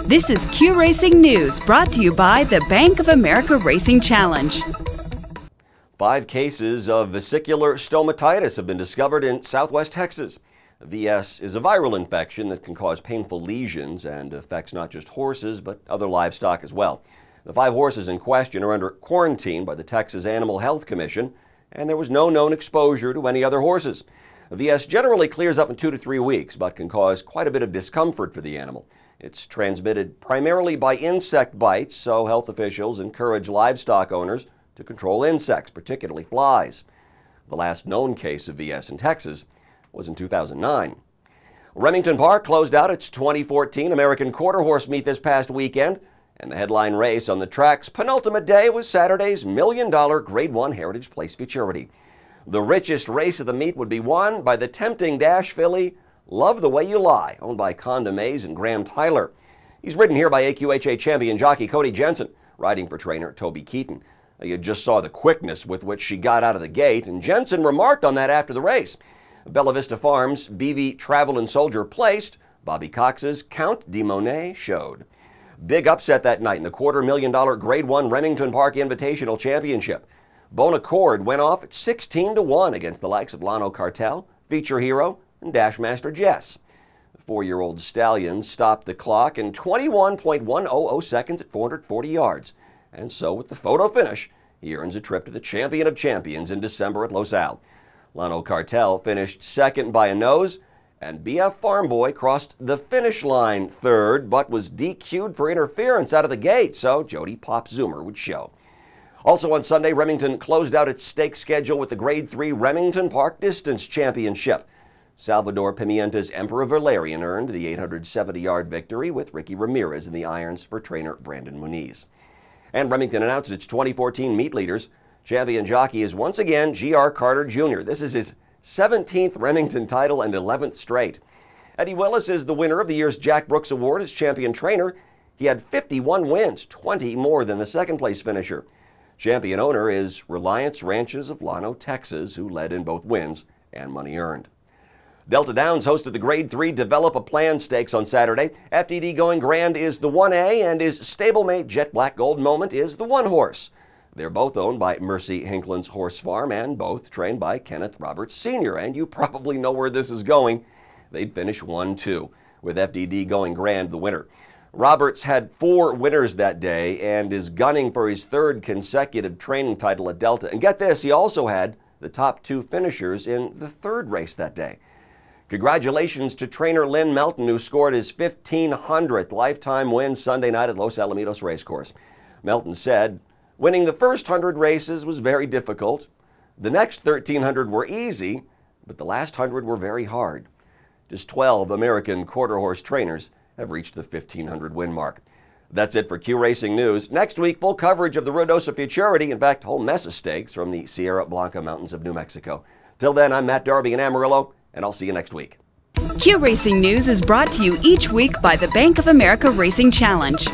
This is Q Racing News, brought to you by the Bank of America Racing Challenge. 5 cases of vesicular stomatitis have been discovered in southwest Texas. VS is a viral infection that can cause painful lesions and affects not just horses, but other livestock as well. The 5 horses in question are under quarantine by the Texas Animal Health Commission, and there was no known exposure to any other horses. VS generally clears up in 2 to 3 weeks, but can cause quite a bit of discomfort for the animal. It's transmitted primarily by insect bites, so health officials encourage livestock owners to control insects, particularly flies. The last known case of VS in Texas was in 2009. Remington Park closed out its 2014 American Quarter Horse Meet this past weekend, and the headline race on the track's penultimate day was Saturday's $1 million Grade 1 Heritage Place Futurity. The richest race of the meet would be won by the tempting dash filly Love the Way You Lie, owned by Conda Mays and Graham Tyler. He's ridden here by AQHA champion jockey Cody Jensen, riding for trainer Toby Keaton. You just saw the quickness with which she got out of the gate, and Jensen remarked on that after the race. Bella Vista Farms' BV Travel and Soldier placed. Bobby Cox's Count de Monet showed. Big upset that night in the $250,000 Grade 1 Remington Park Invitational Championship. Bon Accord went off at 16-1 against the likes of Lano Cartel, Feature Hero, and Dashmaster Jess. The 4-year-old stallion stopped the clock in 21.100 seconds at 440 yards. And so with the photo finish, he earns a trip to the Champion of Champions in December at Los Al. Lano Cartel finished second by a nose, and BF Farm Boy crossed the finish line third, but was DQ'd for interference out of the gate, so Jody Pop Zoomer would show. Also on Sunday, Remington closed out its stake schedule with the Grade 3 Remington Park Distance Championship. Salvador Pimienta's Emperor Valerian earned the 870-yard victory with Ricky Ramirez in the irons for trainer Brandon Muniz. And Remington announced its 2014 meet leaders. Champion jockey is once again G.R. Carter Jr. This is his 17th Remington title and 11th straight. Eddie Willis is the winner of the year's Jack Brooks Award as champion trainer. He had 51 wins, 20 more than the second-place finisher. Champion owner is Reliance Ranches of Llano, Texas, who led in both wins and money earned. Delta Downs hosted the Grade 3 Develop a Plan Stakes on Saturday. FDD Going Grand is the 1A, and his stablemate Jet Black Gold Moment is the 1 horse. They're both owned by Mercy Hinklin's Horse Farm and both trained by Kenneth Roberts Sr., and you probably know where this is going. They'd finish 1-2, with FDD Going Grand the winner. Roberts had 4 winners that day and is gunning for his 3rd consecutive training title at Delta. And get this, he also had the top 2 finishers in the 3rd race that day. Congratulations to trainer Lin Melton, who scored his 1,500th lifetime win Sunday night at Los Alamitos Racecourse. Melton said, "Winning the first 100 races was very difficult. The next 1,300 were easy, but the last 100 were very hard. Just 12 American quarter horse trainers have reached the 1,500 win mark." That's it for Q Racing News. Next week, full coverage of the Ruidoso Futurity. In fact, a whole mess of stakes from the Sierra Blanca Mountains of New Mexico. Till then, I'm Matt Darby in Amarillo, and I'll see you next week. Q Racing News is brought to you each week by the Bank of America Racing Challenge.